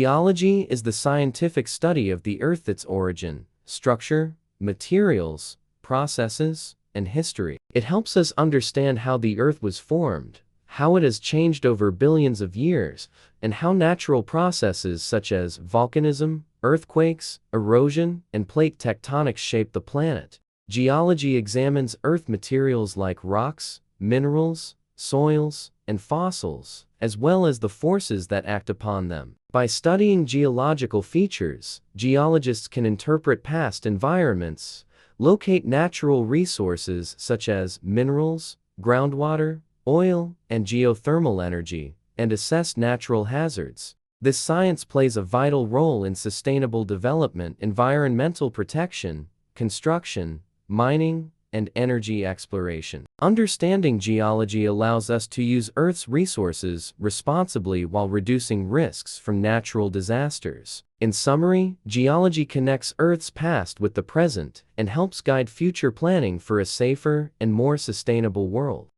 Geology is the scientific study of the Earth, its origin, structure, materials, processes, and history. It helps us understand how the Earth was formed, how it has changed over billions of years, and how natural processes such as volcanism, earthquakes, erosion, and plate tectonics shape the planet. Geology examines Earth materials like rocks, minerals, soils, and fossils, as well as the forces that act upon them. By studying geological features, geologists can interpret past environments, locate natural resources such as minerals, groundwater, oil, and geothermal energy, and assess natural hazards. This science plays a vital role in sustainable development, environmental protection, construction, mining, and energy exploration. Understanding geology allows us to use Earth's resources responsibly while reducing risks from natural disasters. In summary, geology connects Earth's past with the present and helps guide future planning for a safer and more sustainable world.